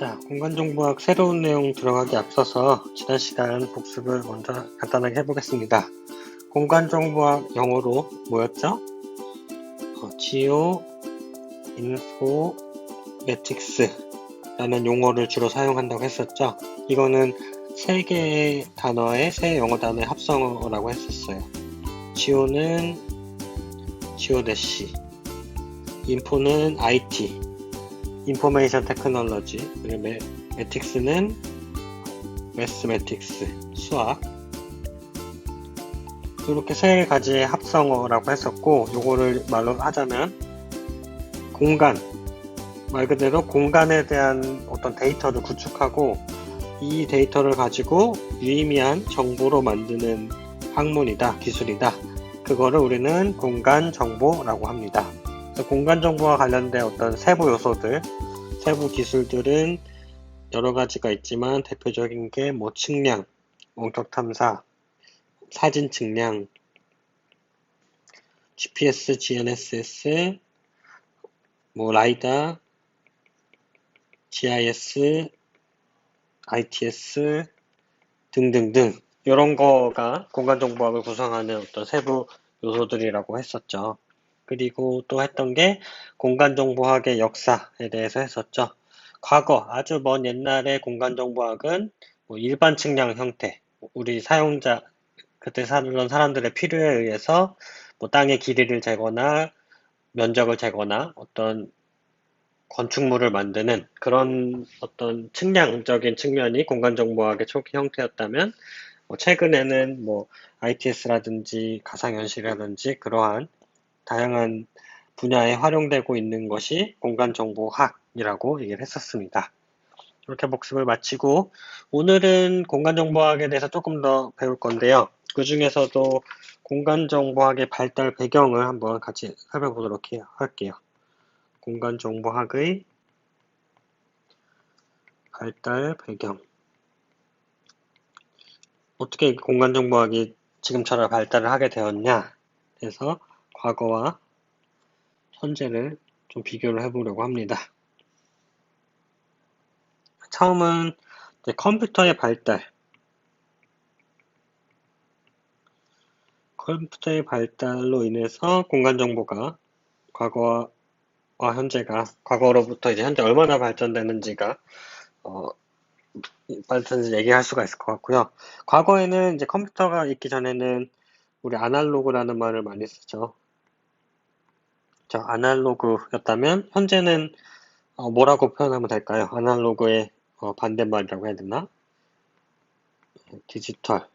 자, 공간정보학 새로운 내용 들어가기 앞서서 지난 시간 복습을 먼저 간단하게 해보겠습니다. 공간정보학 영어로 뭐였죠? Geo Informatics 라는 용어를 주로 사용한다고 했었죠. 이거는 세 개의 단어의 세 영어 단어의 합성어라고 했었어요. Geo는 Geode시, Info는 IT, 인포메이션 테크놀로지, 그리고 매틱스는 매스매틱스, 수학. 이렇게 세 가지의 합성어라고 했었고, 요거를 말로 하자면 공간, 말 그대로 공간에 대한 어떤 데이터를 구축하고 이 데이터를 가지고 유의미한 정보로 만드는 학문이다, 기술이다. 그거를 우리는 공간정보라고 합니다. 공간정보와 관련된 어떤 세부 요소들, 세부 기술들은 여러 가지가 있지만 대표적인 게 뭐 측량, 원격 탐사, 사진 측량, GPS, GNSS, 뭐 라이다, GIS, ITS 등등등 이런 거가 공간정보학을 구성하는 어떤 세부 요소들이라고 했었죠. 그리고 또 했던 게 공간정보학의 역사에 대해서 했었죠. 과거, 아주 먼 옛날의 공간정보학은 뭐 일반 측량 형태, 우리 사용자, 그때 살던 사람들의 필요에 의해서 뭐 땅의 길이를 재거나 면적을 재거나 어떤 건축물을 만드는 그런 어떤 측량적인 측면이 공간정보학의 초기 형태였다면 최근에는 뭐 ITS라든지 가상현실이라든지 그러한 다양한 분야에 활용되고 있는 것이 공간정보학이라고 얘기를 했었습니다. 이렇게 복습을 마치고 오늘은 공간정보학에 대해서 조금 더 배울 건데요. 그 중에서도 공간정보학의 발달 배경을 한번 같이 살펴보도록 할게요. 공간정보학의 발달 배경. 어떻게 공간정보학이 지금처럼 발달을 하게 되었냐? 그래서 과거와 현재를 좀 비교를 해보려고 합니다. 처음은 이제 컴퓨터의 발달. 컴퓨터의 발달로 인해서 공간정보가 과거와 현재가 과거로부터 이제 현재 얼마나 발전되는지가 발전을 얘기할 수가 있을 것 같고요. 과거에는 이제 컴퓨터가 있기 전에는 우리 아날로그라는 말을 많이 쓰죠. 아날로그였다면 현재는 뭐라고 표현하면 될까요? 아날로그의 반대말이라고 해야 되나? 디지털.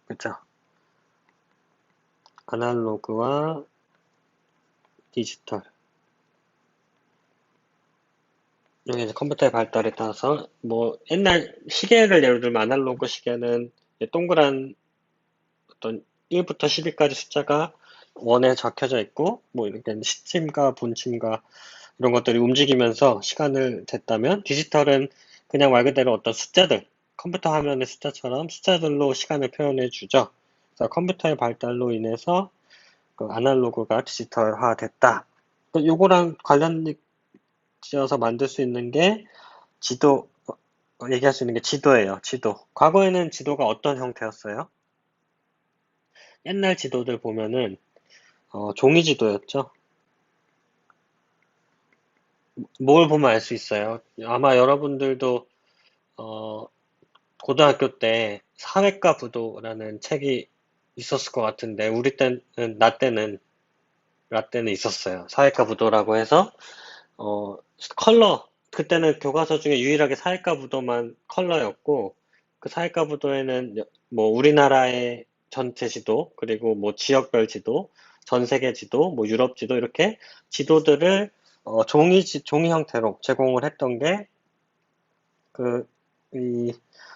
그렇죠? 아날로그와 디지털. 여기 이제 컴퓨터의 발달에 따라서 뭐 옛날 시계를 예를 들면 아날로그 시계는 동그란 어떤 1부터 10위까지 숫자가 원에 적혀져 있고 뭐 이렇게 시침과 분침과 이런 것들이 움직이면서 시간을 쟀다면 디지털은 그냥 말 그대로 어떤 숫자들, 컴퓨터 화면의 숫자처럼 숫자들로 시간을 표현해 주죠. 그래서 컴퓨터의 발달로 인해서 그 아날로그가 디지털화 됐다. 요거랑 관련 지어서 만들 수 있는 게 지도, 얘기할 수 있는 게 지도예요. 지도. 과거에는 지도가 어떤 형태였어요? 옛날 지도들 보면은 종이 지도였죠. 뭘 보면 알 수 있어요? 아마 여러분들도 고등학교 때 사회과 부도라는 책이 있었을 것 같은데 우리 때는 나 때는 있었어요. 사회과 부도라고 해서 컬러 그때는 교과서 중에 유일하게 사회과 부도만 컬러였고 그 사회과 부도에는 뭐 우리나라의 전체 지도 그리고 뭐 지역별 지도 전 세계 지도 뭐 유럽 지도 이렇게 지도들을 종이 형태로 제공을 했던 게 이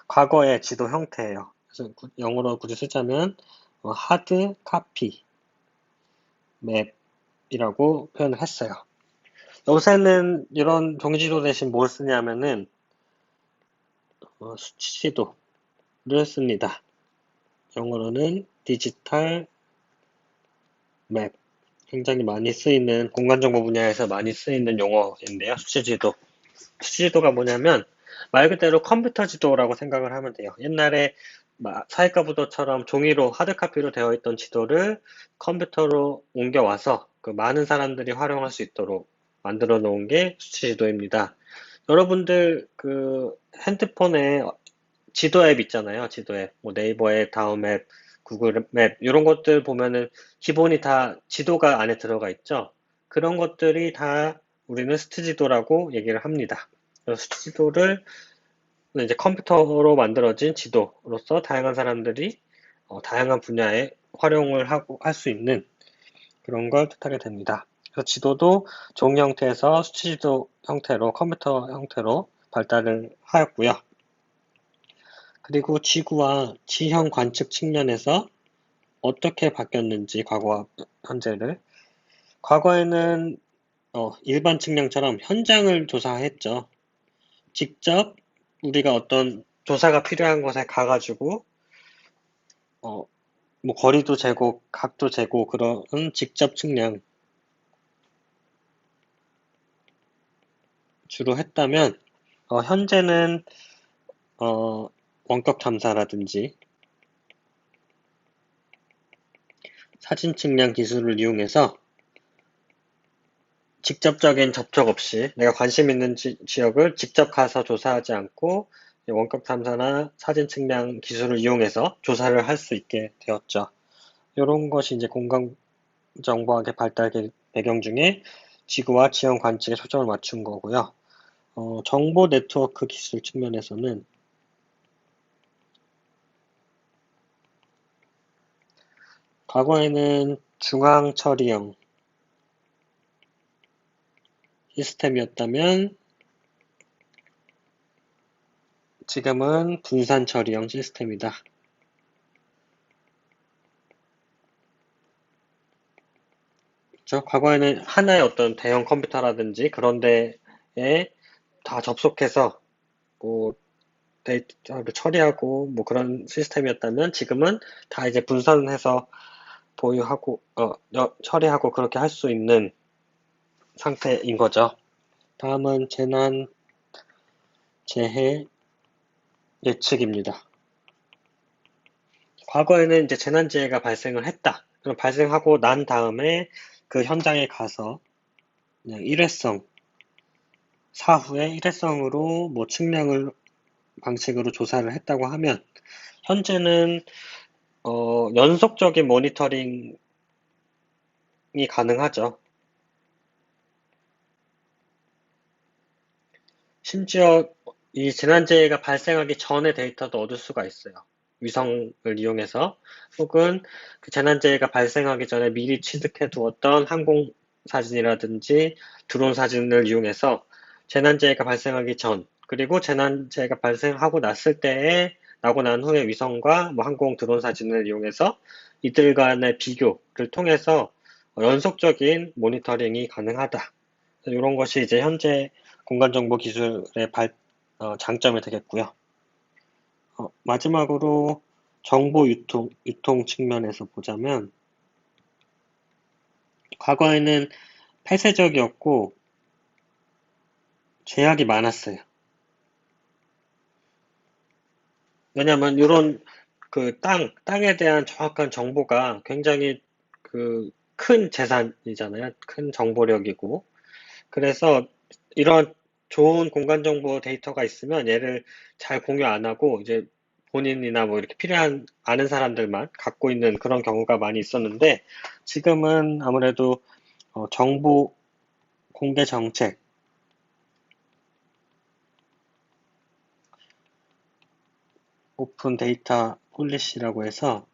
과거의 지도 형태예요. 그래서 영어로 굳이 쓰자면 하드 카피 맵이라고 표현을 했어요. 요새는 이런 종이지도 대신 뭘 쓰냐면은 수치지도를 씁니다. 영어로는 디지털 맵. 굉장히 많이 쓰이는 공간정보 분야에서 많이 쓰이는 용어인데요. 수치지도. 수지도가 뭐냐면 말 그대로 컴퓨터 지도라고 생각을 하면 돼요. 옛날에 사이가부도처럼 종이로 하드카피로 되어 있던 지도를 컴퓨터로 옮겨와서 그 많은 사람들이 활용할 수 있도록 만들어 놓은 게 수치지도입니다. 여러분들 그 핸드폰에 지도 앱 있잖아요. 지도 앱. 뭐 네이버 앱, 다음 앱, 구글 맵 이런 것들 보면은 기본이 다 지도가 안에 들어가 있죠. 그런 것들이 다 우리는 스트지도라고 얘기를 합니다. 스트지도를 이제 컴퓨터로 만들어진 지도로서 다양한 사람들이 다양한 분야에 활용을 하고 할 수 있는 그런 걸 뜻하게 됩니다. 그래서 지도도 종이 형태에서 수치지도 형태로 컴퓨터 형태로 발달을 하였고요. 그리고 지구와 지형 관측 측면에서 어떻게 바뀌었는지 과거와 현재를 과거에는 일반 측량처럼 현장을 조사했죠. 직접 우리가 어떤 조사가 필요한 곳에 가가지고 어, 뭐 거리도 재고 각도 재고 그런 직접 측량 주로 했다면 현재는 원격 탐사라든지 사진 측량 기술을 이용해서 직접적인 접촉 없이 내가 관심 있는 지역을 직접 가서 조사하지 않고 원격 탐사나 사진 측량 기술을 이용해서 조사를 할 수 있게 되었죠. 이런 것이 이제 공간정보학의 발달 배경 중에 지구와 지형 관측에 초점을 맞춘 거고요. 정보 네트워크 기술 측면에서는 과거에는 중앙 처리형 시스템이었다면 지금은 분산 처리형 시스템이다. 그렇죠? 과거에는 하나의 어떤 대형 컴퓨터라든지 그런 데에 다 접속해서 뭐 데이터를 처리하고 뭐 그런 시스템이었다면 지금은 다 이제 분산해서 보유하고 처리하고 그렇게 할 수 있는 상태인 거죠. 다음은 재난 재해 예측입니다. 과거에는 이제 재난재해가 발생을 했다. 그럼 발생하고 난 다음에 그 현장에 가서 그냥 일회성, 사후에 일회성으로 뭐 측량을 방식으로 조사를 했다고 하면 현재는 연속적인 모니터링이 가능하죠. 심지어 이 재난재해가 발생하기 전에 데이터도 얻을 수가 있어요. 위성을 이용해서 혹은 그 재난재해가 발생하기 전에 미리 취득해 두었던 항공 사진이라든지 드론 사진을 이용해서 재난재해가 발생하기 전 그리고 재난재해가 발생하고 났을 때에 나고 난 후에 위성과 뭐 항공 드론 사진을 이용해서 이들 간의 비교를 통해서 연속적인 모니터링이 가능하다. 이런 것이 이제 현재 공간정보 기술의 장점이 되겠고요. 마지막으로 정보 유통 측면에서 보자면 과거에는 폐쇄적이었고 제약이 많았어요. 왜냐하면 이런 그 땅에 대한 정확한 정보가 굉장히 그 큰 재산이잖아요. 큰 정보력이고. 그래서 이런 좋은 공간 정보 데이터가 있으면 얘를 잘 공유 안 하고 이제 본인이나 뭐 이렇게 필요한 아는 사람들만 갖고 있는 그런 경우가 많이 있었는데 지금은 아무래도 정보 공개 정책, 오픈 데이터 폴리시라고 해서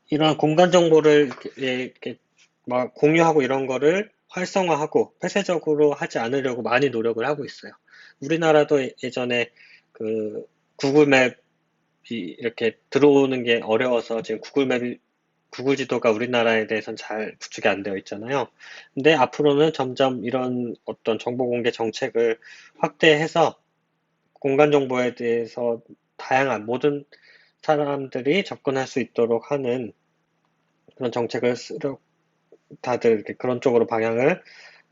이런 공간 정보를 이렇게 막 공유하고 이런 거를 활성화하고 폐쇄적으로 하지 않으려고 많이 노력을 하고 있어요. 우리나라도 예전에 그 구글 맵이 이렇게 들어오는 게 어려워서 지금 구글 지도가 우리나라에 대해서는 잘 구축이 안 되어 있잖아요. 근데 앞으로는 점점 이런 어떤 정보 공개 정책을 확대해서 공간 정보에 대해서 다양한 모든 사람들이 접근할 수 있도록 하는 그런 정책을 다들 이렇게 그런 쪽으로 방향을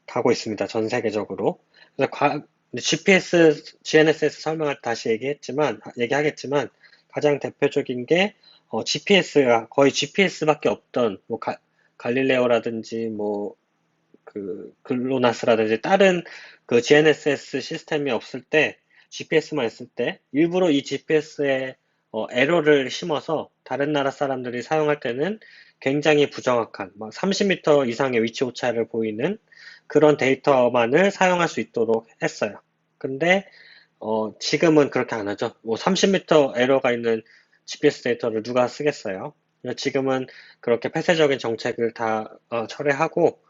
가고 있습니다. 전 세계적으로. 그래서 GPS, GNSS 설명할 때 다시 얘기하겠지만, 가장 대표적인 게, GPS가 거의 GPS밖에 없던, 뭐, 갈릴레오라든지, 뭐, 글로나스라든지, 다른 그 GNSS 시스템이 없을 때, GPS만 있을 때, 일부러 이 GPS에 에러를 심어서 다른 나라 사람들이 사용할 때는 굉장히 부정확한, 막 30m 이상의 위치 오차를 보이는 그런 데이터만을 사용할 수 있도록 했어요. 근데 지금은 그렇게 안 하죠. 뭐 30m 에러가 있는 GPS 데이터를 누가 쓰겠어요? 지금은 그렇게 폐쇄적인 정책을 다 철회하고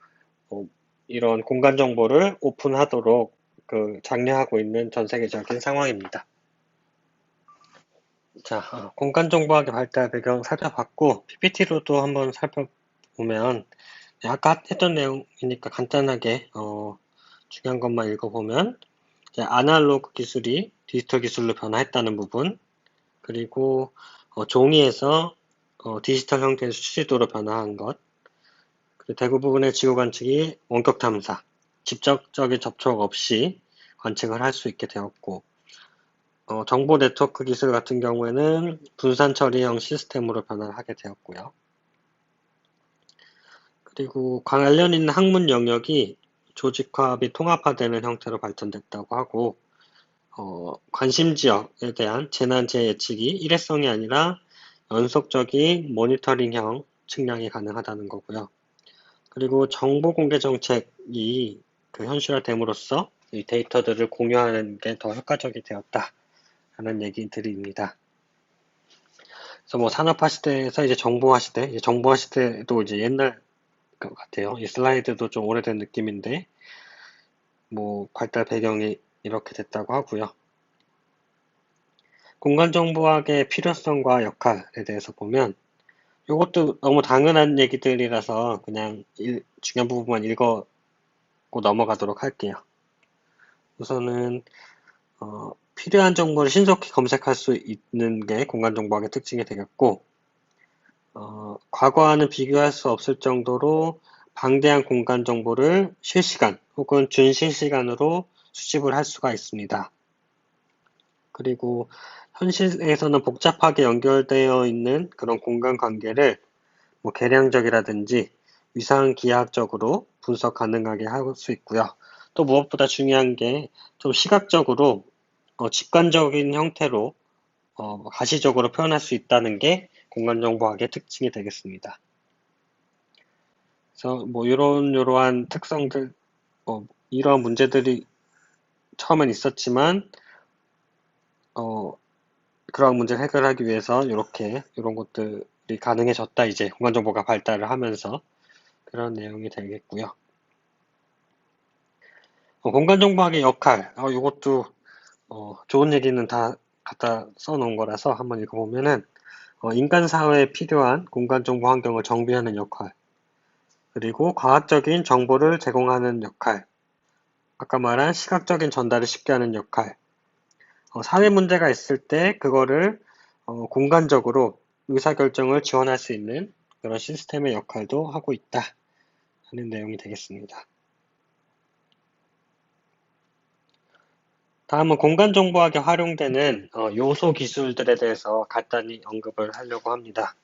어, 이런 공간 정보를 오픈하도록 장려하고 있는 전 세계적인 상황입니다. 자, 공간 정보학의 발달 배경 살펴봤고 PPT로도 한번 살펴보면 아까 했던 내용이니까 간단하게 중요한 것만 읽어보면 이제 아날로그 기술이 디지털 기술로 변화했다는 부분, 그리고 종이에서 디지털 형태의 수치도로 변화한 것, 그리고 대부분의 지구 관측이 원격 탐사, 직접적인 접촉 없이 관측을 할 수 있게 되었고, 정보 네트워크 기술 같은 경우에는 분산 처리형 시스템으로 변화하게 되었고요. 그리고 관련 있는 학문 영역이 조직화 및 통합화되는 형태로 발전됐다고 하고, 관심 지역에 대한 재난 재예측이 일회성이 아니라 연속적인 모니터링형 측량이 가능하다는 거고요. 그리고 정보 공개 정책이 현실화됨으로써 이 데이터들을 공유하는 게 더 효과적이 되었다라는 얘기들입니다. 그래서 뭐 산업화 시대에서 이제 정보화 시대, 정보화 시대도 이제 옛날 것 같아요. 이 슬라이드도 좀 오래된 느낌인데, 뭐 발달 배경이 이렇게 됐다고 하고요. 공간정보학의 필요성과 역할에 대해서 보면 이것도 너무 당연한 얘기들이라서 그냥 중요한 부분만 읽고 넘어가도록 할게요. 우선은 필요한 정보를 신속히 검색할 수 있는 게 공간정보학의 특징이 되겠고, 과거와는 비교할 수 없을 정도로 방대한 공간 정보를 실시간 혹은 준실시간으로 수집을 할 수가 있습니다. 그리고 현실에서는 복잡하게 연결되어 있는 그런 공간 관계를 뭐 계량적이라든지 위상기하학적으로 분석 가능하게 할 수 있고요. 또 무엇보다 중요한 게 좀 시각적으로 직관적인 형태로 가시적으로 표현할 수 있다는 게 공간정보학의 특징이 되겠습니다. 그래서 뭐 이러한 특성들, 이러한 문제들이 처음엔 있었지만 그러한 문제를 해결하기 위해서 이런 것들이 가능해졌다. 이제 공간정보가 발달을 하면서 그런 내용이 되겠고요. 공간정보학의 역할, 이것도 좋은 얘기는 다 갖다 써놓은 거라서 한번 읽어보면은 인간 사회에 필요한 공간정보 환경을 정비하는 역할, 그리고 과학적인 정보를 제공하는 역할, 아까 말한 시각적인 전달을 쉽게 하는 역할, 사회 문제가 있을 때 그거를 공간적으로 의사결정을 지원할 수 있는 그런 시스템의 역할도 하고 있다 하는 내용이 되겠습니다. 다음은 공간정보학에 활용되는 요소 기술들에 대해서 간단히 언급을 하려고 합니다.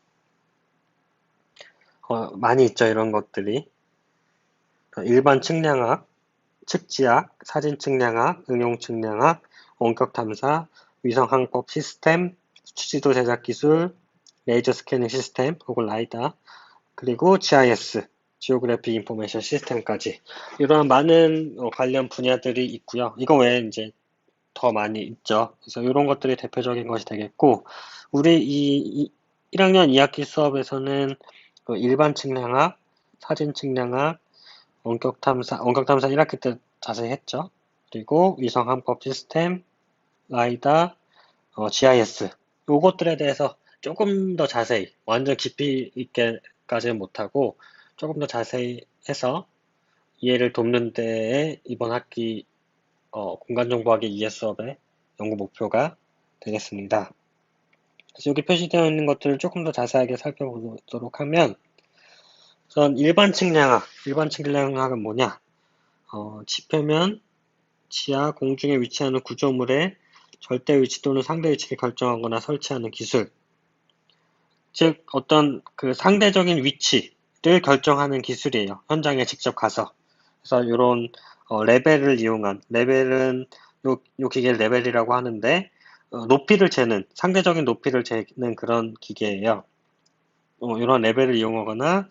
많이 있죠, 이런 것들이. 일반 측량학, 측지학, 사진 측량학, 응용 측량학, 원격 탐사, 위성 항법 시스템, 수치지도 제작 기술, 레이저 스캐닝 시스템 혹은 라이다, 그리고 GIS, 지오그래픽 인포메이션 시스템까지 이러한 많은 관련 분야들이 있고요. 이거 외에 이제 더 많이 있죠. 그래서 이런 것들이 대표적인 것이 되겠고, 우리 이 1학년 2학기 수업에서는 일반 측량학, 사진 측량학, 원격 탐사 1학기 때 자세히 했죠. 그리고 위성 항법 시스템, 라이다, GIS 요것들에 대해서 조금 더 자세히, 완전 깊이 있게까지는 못하고 조금 더 자세히 해서 이해를 돕는 데에 이번 학기 공간정보학의 이해 수업의 연구 목표가 되겠습니다. 그래서 여기 표시되어 있는 것들을 조금 더 자세하게 살펴보도록 하면, 우선 일반 측량학은 뭐냐? 지표면 지하 공중에 위치하는 구조물의 절대 위치 또는 상대 위치를 결정하거나 설치하는 기술. 즉, 어떤 그 상대적인 위치를 결정하는 기술이에요. 현장에 직접 가서. 그래서 이런 레벨을 이용한, 레벨은 요 기계를 레벨이라고 하는데, 높이를 재는, 상대적인 높이를 재는 그런 기계예요. 이런 레벨을 이용하거나,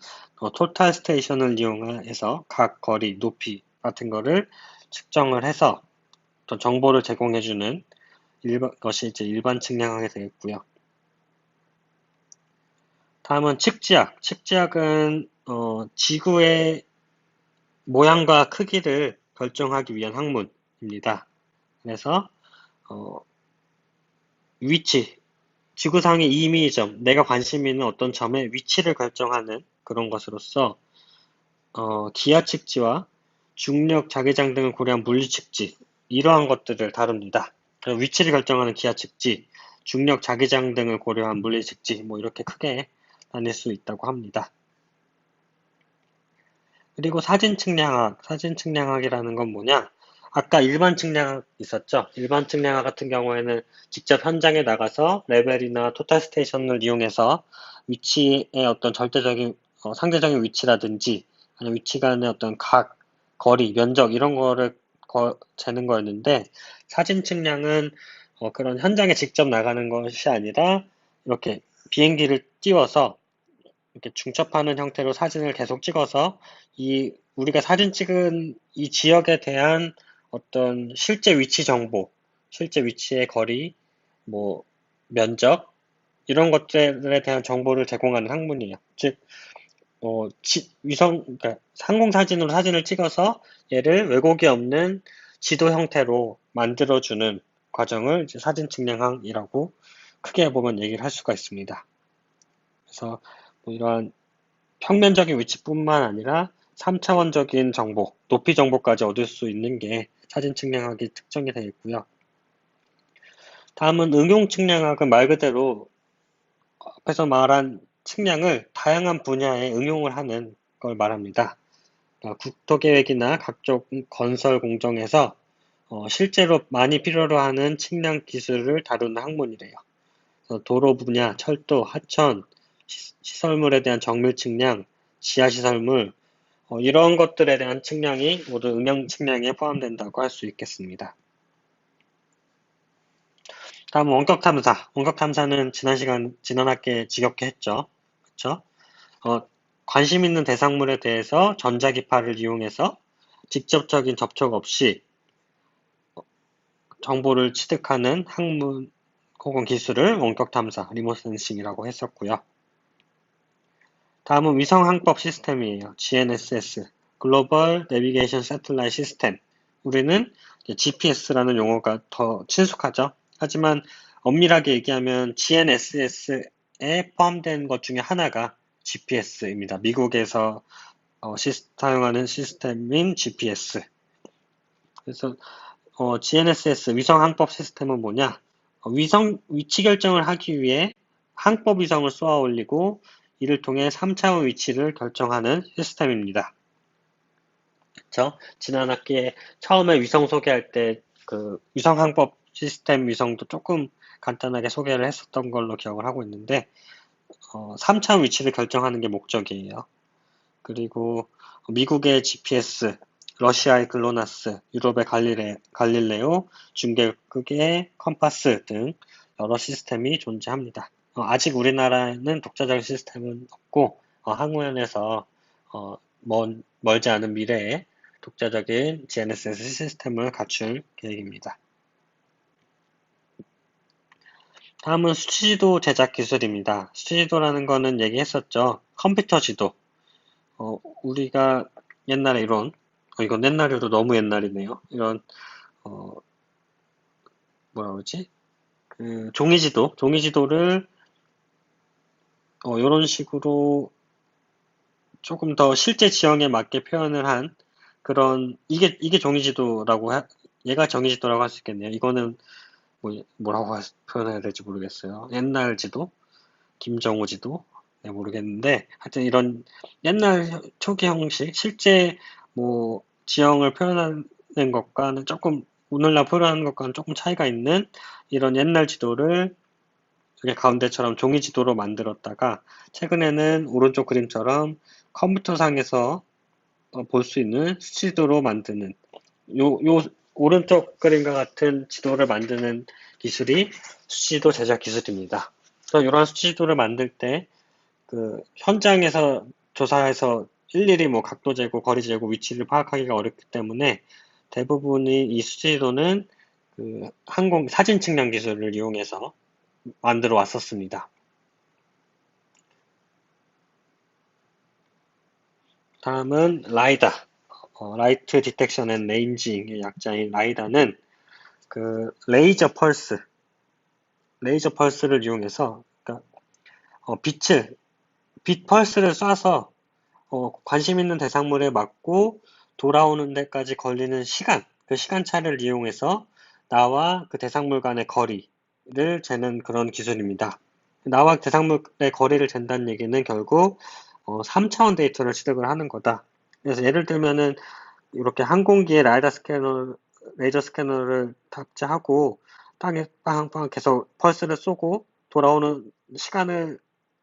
토탈 스테이션을 이용해서 각 거리, 높이 같은 거를 측정을 해서 어떤 정보를 제공해주는 것이 이제 일반 측량하게 되겠고요. 다음은 측지학. 측지학은 지구의 모양과 크기를 결정하기 위한 학문입니다. 그래서 위치, 지구상의 이미점, 내가 관심 있는 어떤 점의 위치를 결정하는 그런 것으로서 기하 측지와 중력 자기장 등을 고려한 물리 측지, 이러한 것들을 다룹니다. 위치를 결정하는 기하 측지, 중력 자기장 등을 고려한 물리 측지, 뭐 이렇게 크게 나뉠 수 있다고 합니다. 그리고 사진 측량학, 사진 측량학이라는 건 뭐냐? 아까 일반 측량학 있었죠? 일반 측량학 같은 경우에는 직접 현장에 나가서 레벨이나 토탈 스테이션을 이용해서 위치의 어떤 절대적인, 상대적인 위치라든지, 아니면 위치 간의 어떤 각, 거리, 면적, 이런 거를 재는 거였는데, 사진 측량은 그런 현장에 직접 나가는 것이 아니라, 이렇게 비행기를 띄워서 이렇게 중첩하는 형태로 사진을 계속 찍어서 우리가 사진 찍은 이 지역에 대한 어떤 실제 위치 정보, 실제 위치의 거리, 뭐 면적 이런 것들에 대한 정보를 제공하는 학문이에요. 즉, 그러니까 항공 사진으로 사진을 찍어서 얘를 왜곡이 없는 지도 형태로 만들어주는 과정을 이제 사진 측량학이라고 크게 보면 얘기를 할 수가 있습니다. 그래서 뭐 이러한 평면적인 위치뿐만 아니라 3차원적인 정보, 높이 정보까지 얻을 수 있는 게 사진 측량학의 특징이 되겠고요. 다음은 응용 측량학은 말 그대로 앞에서 말한 측량을 다양한 분야에 응용을 하는 걸 말합니다. 국토계획이나 각종 건설 공정에서 실제로 많이 필요로 하는 측량 기술을 다루는 학문이래요. 도로 분야, 철도, 하천, 시설물에 대한 정밀 측량, 지하시설물, 이런 것들에 대한 측량이 모두 응용 측량에 포함된다고 할 수 있겠습니다. 다음은 원격 탐사. 원격 탐사는 지난 학기에 지겹게 했죠. 그쵸? 관심 있는 대상물에 대해서 전자기파를 이용해서 직접적인 접촉 없이 정보를 취득하는 학문 혹은 기술을 원격 탐사, 리모트 센싱이라고 했었고요. 다음은 위성항법 시스템이에요. GNSS, 글로벌 내비게이션 새틀라이트 시스템. 우리는 GPS라는 용어가 더 친숙하죠. 하지만 엄밀하게 얘기하면 GNSS에 포함된 것 중에 하나가 GPS입니다. 미국에서 사용하는 시스템인 GPS. 그래서 GNSS 위성항법 시스템은 뭐냐? 위성 위치 결정을 하기 위해 항법 위성을 쏘아 올리고 이를 통해 3차원 위치를 결정하는 시스템입니다. 그쵸? 지난 학기에 처음에 위성 소개할 때 그 위성 항법 시스템 위성도 조금 간단하게 소개를 했었던 걸로 기억을 하고 있는데 3차원 위치를 결정하는 게 목적이에요. 그리고 미국의 GPS, 러시아의 글로나스, 유럽의 갈릴레오, 중계국의 컴파스 등 여러 시스템이 존재합니다. 아직 우리나라에는 독자적인 시스템은 없고 항우연에서 멀지 않은 미래에 독자적인 GNSS 시스템을 갖출 계획입니다. 다음은 수치지도 제작 기술입니다. 수치지도라는 거는 얘기했었죠. 컴퓨터 지도. 우리가 옛날에 이건 옛날에도 너무 옛날이네요. 이런, 뭐라 그러지? 종이지도를, 이런 식으로 조금 더 실제 지형에 맞게 표현을 한 이게 종이지도라고, 얘가 종이지도라고 할 수 있겠네요. 이거는 뭐라고 표현해야 될지 모르겠어요. 옛날 지도? 김정우 지도? 네, 모르겠는데, 하여튼 이런 옛날 초기 형식, 실제 지형을 표현하는 것과는 조금 오늘날 표현하는 것과는 조금 차이가 있는 이런 옛날 지도를 이렇게 가운데처럼 종이 지도로 만들었다가 최근에는 오른쪽 그림처럼 컴퓨터상에서 볼 수 있는 수지도로 만드는 요 오른쪽 그림과 같은 지도를 만드는 기술이 수지도 제작 기술입니다. 그래서 이러한 수지도를 만들 때 그 현장에서 조사해서 일일이 뭐 각도 재고 거리 재고 위치를 파악하기가 어렵기 때문에 대부분이 이 수지도는 그 항공 사진 측량 기술을 이용해서 만들어 왔었습니다. 다음은 라이다, 라이트 디텍션 앤 레인징의 약자인 라이다는 그 레이저 펄스를 이용해서 그러니까 빛 펄스를 쏴서 관심 있는 대상물에 맞고 돌아오는 데까지 걸리는 시간, 그 시간차를 이용해서 나와 그 대상물 간의 거리를 재는 그런 기술입니다. 나와 대상물의 거리를 잰다는 얘기는 결국 3차원 데이터를 취득을 하는 거다. 그래서 예를 들면은 이렇게 항공기에 레이저 스캐너를 탑재하고 땅에 빵빵 계속 펄스를 쏘고 돌아오는 시간을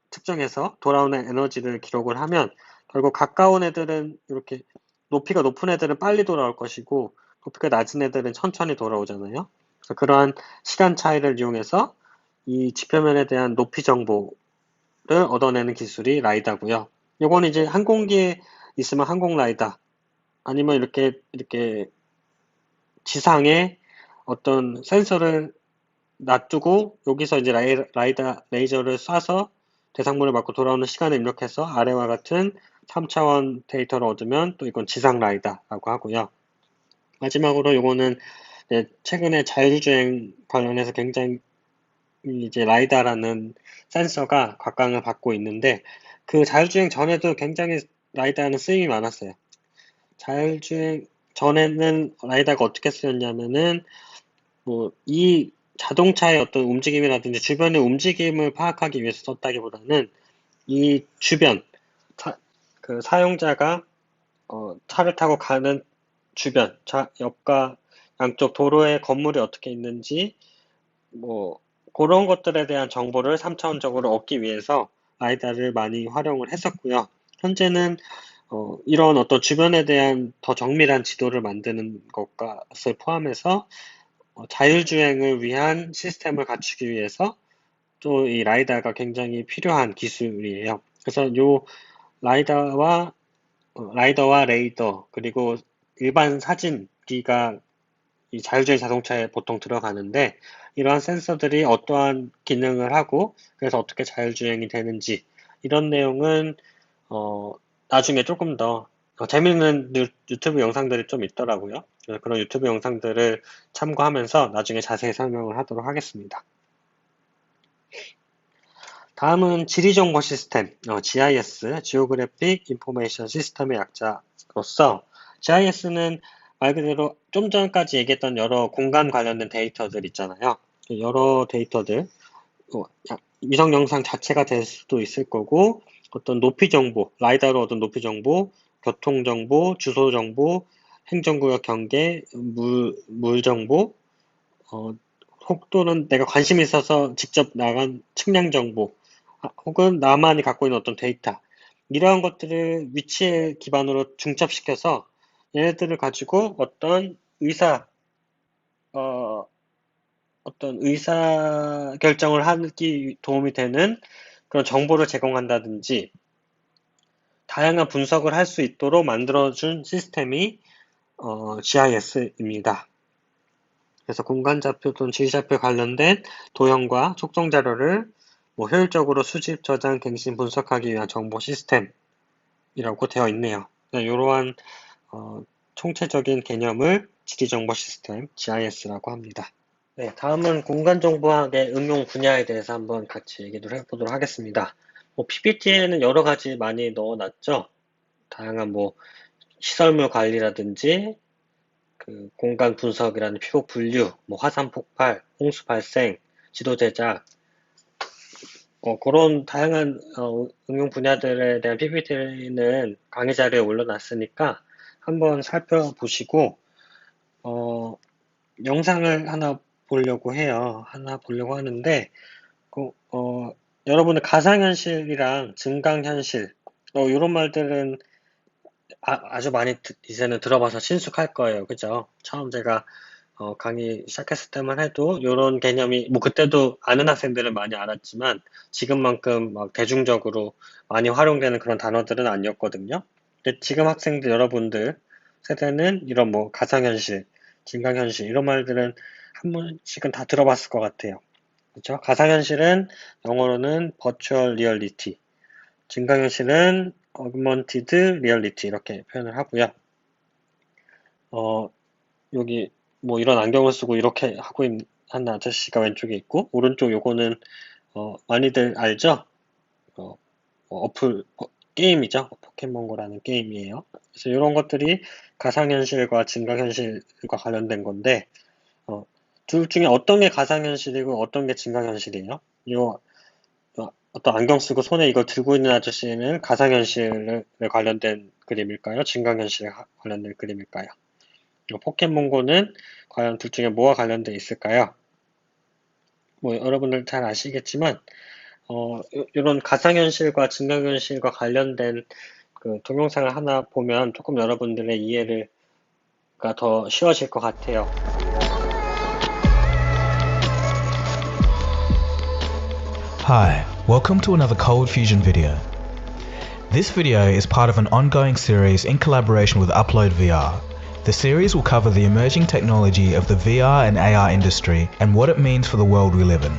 측정해서 돌아오는 에너지를 기록을 하면 결국 가까운 애들은 이렇게 높이가 높은 애들은 빨리 돌아올 것이고 높이가 낮은 애들은 천천히 돌아오잖아요. 그래서 그러한 시간 차이를 이용해서 이 지표면에 대한 높이 정보를 얻어내는 기술이 라이다고요. 요거는 이제 항공기에 있으면 항공 라이다 아니면 이렇게 지상에 어떤 센서를 놔두고 여기서 이제 레이저를 쏴서 대상물을 맞고 돌아오는 시간을 입력해서 아래와 같은 3차원 데이터를 얻으면 또 이건 지상 라이다라고 하고요. 마지막으로 요거는 최근에 자율주행 관련해서 굉장히 이제 라이다라는 센서가 각광을 받고 있는데 그 자율주행 전에도 굉장히 라이다는 쓰임이 많았어요. 자율주행 전에는 라이다가 어떻게 쓰였냐면은 뭐 이 자동차의 어떤 움직임이라든지 주변의 움직임을 파악하기 위해서 썼다기보다는 이 주변 그 사용자가 차를 타고 가는 주변 옆과 양쪽 도로에 건물이 어떻게 있는지 뭐 그런 것들에 대한 정보를 3차원적으로 얻기 위해서 라이다를 많이 활용을 했었고요. 현재는 이런 어떤 주변에 대한 더 정밀한 지도를 만드는 것을 포함해서 자율주행을 위한 시스템을 갖추기 위해서 또 이 라이다가 굉장히 필요한 기술이에요. 그래서 요 라이다와 라이더와 레이더 그리고 일반 사진기가 이 자율주행 자동차에 보통 들어가는데 이러한 센서들이 어떠한 기능을 하고 그래서 어떻게 자율주행이 되는지 이런 내용은 어, 나중에 조금 더 재밌는 유튜브 영상들이 좀 있더라고요. 그런 유튜브 영상들을 참고하면서 나중에 자세히 설명을 하도록 하겠습니다. 다음은 지리정보 시스템, GIS, Geographic Information System의 약자로서 GIS는 말 그대로 좀 전까지 얘기했던 여러 공간 관련된 데이터들 있잖아요. 여러 데이터들, 위성 영상 자체가 될 수도 있을 거고 어떤 높이 정보, 라이다로 얻은 높이 정보, 교통 정보, 주소 정보, 행정구역 경계, 물 정보, 어, 혹 또는 내가 관심이 있어서 직접 나간 측량 정보, 혹은 나만이 갖고 있는 어떤 데이터, 이러한 것들을 위치에 기반으로 중첩시켜서 얘네들을 가지고 어, 어떤 의사 결정을 하기 도움이 되는 그런 정보를 제공한다든지 다양한 분석을 할 수 있도록 만들어준 시스템이 GIS입니다. 그래서 공간좌표 또는 지리좌표 관련된 도형과 속성 자료를 뭐 효율적으로 수집, 저장, 갱신, 분석하기 위한 정보 시스템이라고 되어 있네요. 이러한 총체적인 개념을 지리정보 시스템, GIS라고 합니다. 네, 다음은 공간정보학의 응용 분야에 대해서 한번 같이 얘기를 해보도록 하겠습니다. PPT에는 여러 가지 많이 넣어놨죠. 다양한 시설물 관리라든지 그 공간 분석이라는 피복 분류, 화산 폭발, 홍수 발생, 지도 제작, 그런 다양한 응용 분야들에 대한 PPT는 강의 자료에 올려놨으니까 한번 살펴보시고 영상을 하나 보려고 해요. 하나 보려고 하는데, 그, 여러분들 가상현실이랑 증강현실, 이런 말들은 아주 많이 이제는 들어봐서 친숙할 거예요. 그죠? 처음 제가 강의 시작했을 때만 해도 이런 개념이, 뭐 그때도 아는 학생들은 많이 알았지만 지금만큼 막 대중적으로 많이 활용되는 그런 단어들은 아니었거든요. 근데 지금 학생들 여러분들 세대는 이런 뭐 가상현실, 증강현실 이런 말들은 한 번씩은 다 들어봤을 것 같아요. 그렇죠? 가상현실은 영어로는 Virtual Reality, 증강현실은 Augmented Reality 이렇게 표현을 하고요. 여기 뭐 이런 안경을 쓰고 이렇게 하고 있는 한 아저씨가 왼쪽에 있고 오른쪽 요거는 많이들 알죠? 어플 게임이죠. 포켓몬고라는 게임이에요. 그래서 이런 것들이 가상현실과 증강현실과 관련된 건데 둘 중에 어떤 게 가상현실이고 어떤 게 증강현실이에요? 요 어떤 안경 쓰고 손에 이걸 들고 있는 아저씨는 가상현실에 관련된 그림일까요? 증강현실에 관련된 그림일까요? 포켓몬고는 과연 둘 중에 뭐와 관련돼 있을까요? 뭐 여러분들 잘 아시겠지만 이런 가상현실과 증강현실과 관련된 그 동영상을 하나 보면 조금 여러분들의 이해가 더 쉬워질 것 같아요. Hi, welcome to another Cold Fusion video. This video is part of an ongoing series in collaboration with Upload VR. The series will cover the emerging technology of the VR and AR industry and what it means for the world we live in.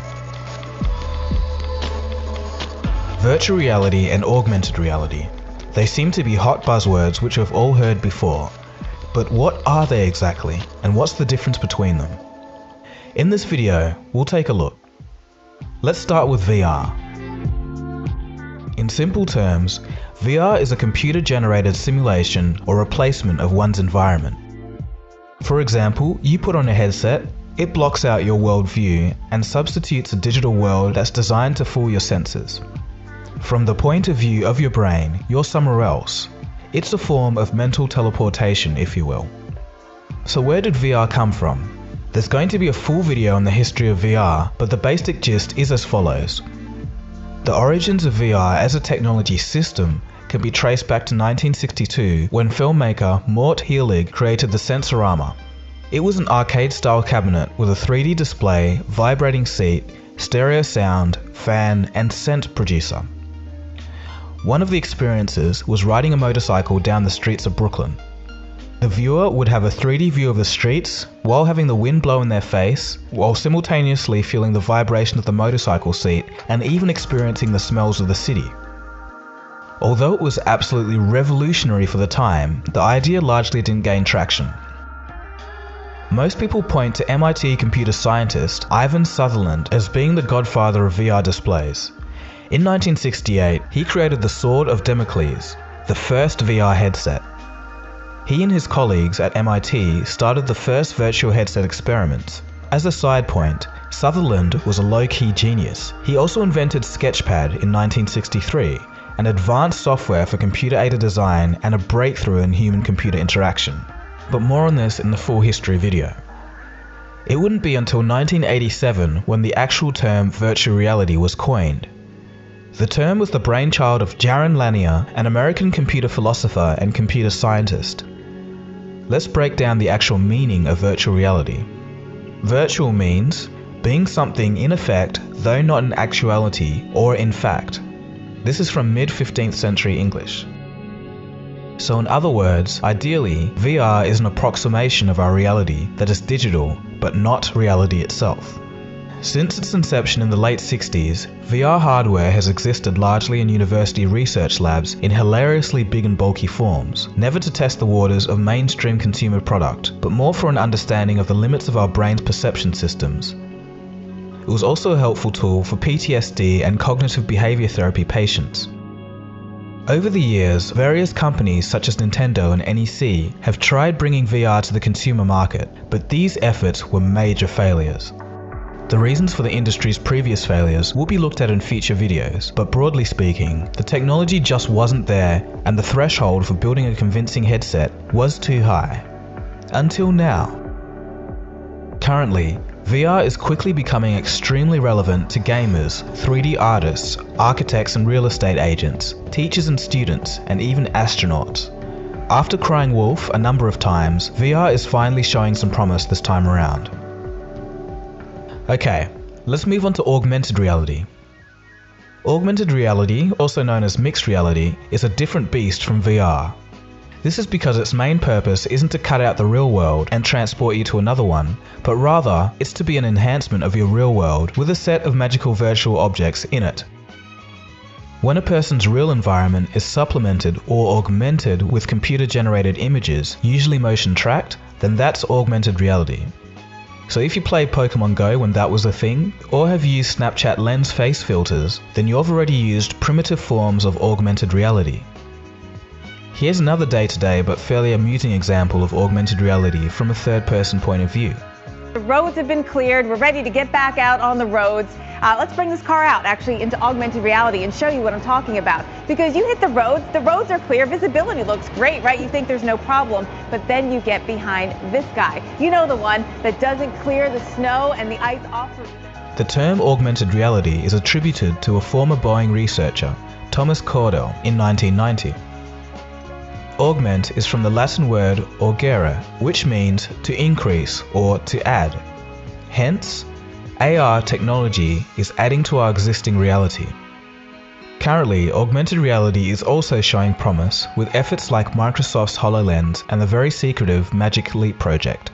Virtual reality and augmented reality. They seem to be hot buzzwords which we've all heard before. But what are they exactly, and what's the difference between them? In this video, we'll take a look. Let's start with VR. In simple terms, VR is a computer-generated simulation or replacement of one's environment. For example, you put on a headset, it blocks out your world view and substitutes a digital world that's designed to fool your senses. From the point of view of your brain, you're somewhere else. It's a form of mental teleportation, if you will. So where did VR come from? There's going to be a full video on the history of VR, but the basic gist is as follows. The origins of VR as a technology system can be traced back to 1962 when filmmaker Mort Heelig created the Sensorama. It was an arcade-style cabinet with a 3D display, vibrating seat, stereo sound, fan, and scent producer. One of the experiences was riding a motorcycle down the streets of Brooklyn. The viewer would have a 3D view of the streets while having the wind blow in their face, while simultaneously feeling the vibration of the motorcycle seat and even experiencing the smells of the city. Although it was absolutely revolutionary for the time, the idea largely didn't gain traction. Most people point to MIT computer scientist Ivan Sutherland as being the godfather of VR displays. In 1968, he created the Sword of Damocles, the first VR headset. He and his colleagues at MIT started the first virtual headset experiments. As a side point, Sutherland was a low-key genius. He also invented Sketchpad in 1963, an advanced software for computer-aided design and a breakthrough in human-computer interaction. But more on this in the full history video. It wouldn't be until 1987 when the actual term virtual reality was coined. The term was the brainchild of Jaron Lanier, an American computer philosopher and computer scientist. Let's break down the actual meaning of virtual reality. Virtual means being something in effect, though not in actuality or in fact. This is from mid-15th century English. So in other words, ideally, VR is an approximation of our reality that is digital, but not reality itself. Since its inception in the late 60s, VR hardware has existed largely in university research labs in hilariously big and bulky forms, never to test the waters of mainstream consumer product, but more for an understanding of the limits of our brain's perception systems. It was also a helpful tool for PTSD and cognitive behavior therapy patients. Over the years, various companies such as Nintendo and NEC have tried bringing VR to the consumer market, but these efforts were major failures. The reasons for the industry's previous failures will be looked at in future videos, but broadly speaking, the technology just wasn't there and the threshold for building a convincing headset was too high. Until now. Currently, VR is quickly becoming extremely relevant to gamers, 3D artists, architects and real estate agents, teachers and students, and even astronauts. After crying wolf a number of times, VR is finally showing some promise this time around. Okay, let's move on to augmented reality. Augmented reality, also known as mixed reality, is a different beast from VR. This is because its main purpose isn't to cut out the real world and transport you to another one, but rather it's to be an enhancement of your real world with a set of magical virtual objects in it. When a person's real environment is supplemented or augmented with computer-generated images, usually motion tracked, then that's augmented reality. So if you played Pokemon Go when that was a thing, or have used Snapchat lens face filters, then you've already used primitive forms of augmented reality. Here's another day-to-day but fairly amusing example of augmented reality from a third-person point of view. The roads have been cleared. We're ready to get back out on the roads. Let's bring this car out actually into augmented reality and show you what I'm talking about. Because you hit the roads are clear, visibility looks great, right? You think there's no problem, but then you get behind this guy. You know, the one that doesn't clear the snow and the ice off. The term augmented reality is attributed to a former Boeing researcher, Thomas Caudell, in 1990. Augment is from the Latin word augere, which means to increase or to add. Hence, AR technology is adding to our existing reality. Currently, augmented reality is also showing promise with efforts like Microsoft's HoloLens and the very secretive Magic Leap project.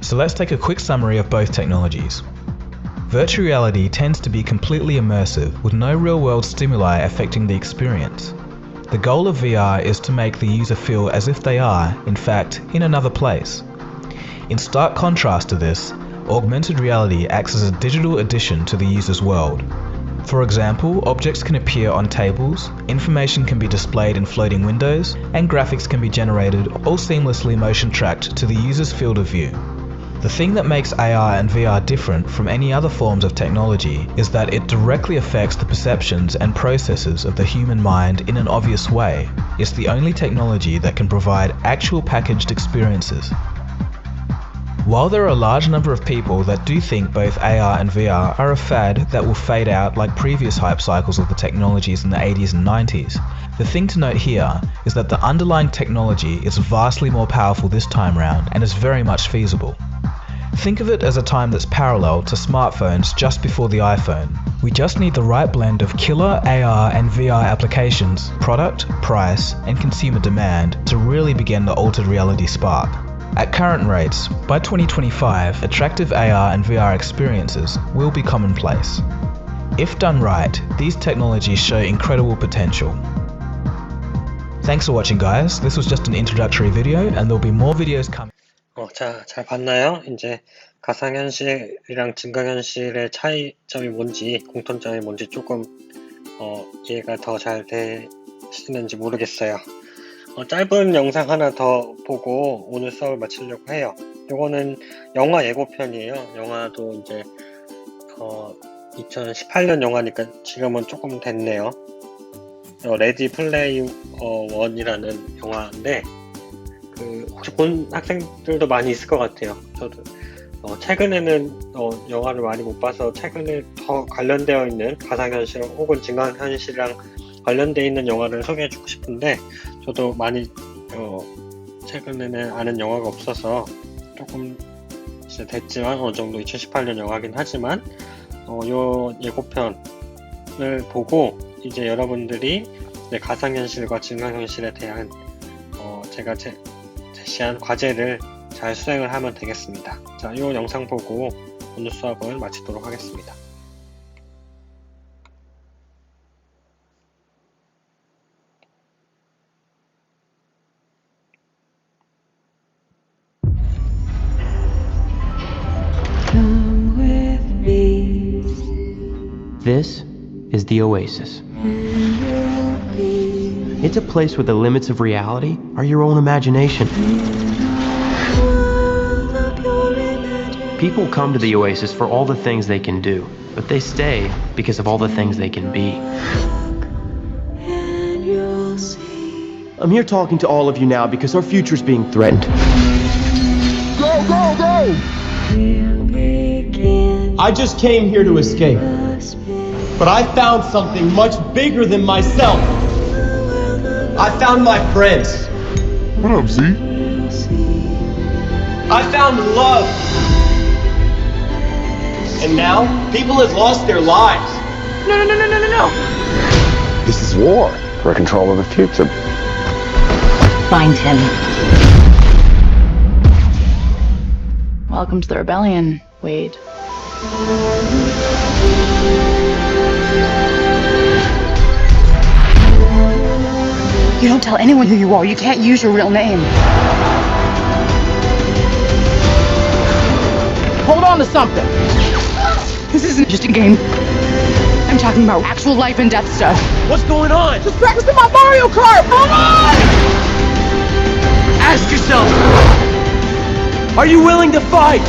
So let's take a quick summary of both technologies. Virtual reality tends to be completely immersive with no real-world stimuli affecting the experience. The goal of VR is to make the user feel as if they are, in fact, in another place. In stark contrast to this, augmented reality acts as a digital addition to the user's world. For example, objects can appear on tables, information can be displayed in floating windows, and graphics can be generated, all seamlessly motion tracked to the user's field of view. The thing that makes AR and VR different from any other forms of technology is that it directly affects the perceptions and processes of the human mind in an obvious way. It's the only technology that can provide actual packaged experiences. While there are a large number of people that do think both AR and VR are a fad that will fade out like previous hype cycles of the technologies in the 80s and 90s, the thing to note here is that the underlying technology is vastly more powerful this time round and is very much feasible. Think of it as a time that's parallel to smartphones just before the iPhone. We just need the right blend of killer AR and VR applications, product, price, and consumer demand to really begin the altered reality spark. At current rates, by 2025, attractive AR and VR experiences will be commonplace. If done right, these technologies show incredible potential. Thanks for watching, guys. This was just an introductory video and there'll be more videos coming. 자, 잘 봤나요? 이제 가상현실이랑 증강현실의 차이점이 뭔지, 공통점이 뭔지 조금 이해가 더 잘 되시는지 모르겠어요. 짧은 영상 하나 더 보고 오늘 수업을 마치려고 해요. 요거는 영화 예고편이에요. 영화도 이제 2018년 영화니까 지금은 조금 됐네요. 레디 플레이 원이라는 영화인데 혹시 본 학생들도 많이 있을 것 같아요. 저도 최근에는 영화를 많이 못 봐서 최근에 더 관련되어 있는 가상현실 혹은 증강현실이랑 관련되어 있는 영화를 소개해주고 싶은데 저도 많이 최근에는 아는 영화가 없어서 조금 이제 됐지만 어느 정도 2018년 영화긴 하지만 요 예고편을 보고 이제 여러분들이 이제 가상현실과 증강현실에 대한 제가 제시한 과제를 잘 수행을 하면 되겠습니다. 자, 이 영상 보고 오늘 수업을 마치도록 하겠습니다. Come with me. This is the Oasis. It's a place where the limits of reality are your own imagination. People come to the Oasis for all the things they can do, but they stay because of all the things they can be. I'm here talking to all of you now because our future's being threatened. Go, go, go! I just came here to escape. But I found something much bigger than myself. I found my friends. What up, Z? I found love. And now, people have lost their lives. No. This is war for control of the future. Find him. Welcome to the rebellion, Wade. You don't tell anyone who you are. You can't use your real name. Hold on to something. This isn't just a game. I'm talking about actual life and death stuff. What's going on? Just practicing my Mario Kart! Come on! Ask yourself, are you willing to fight?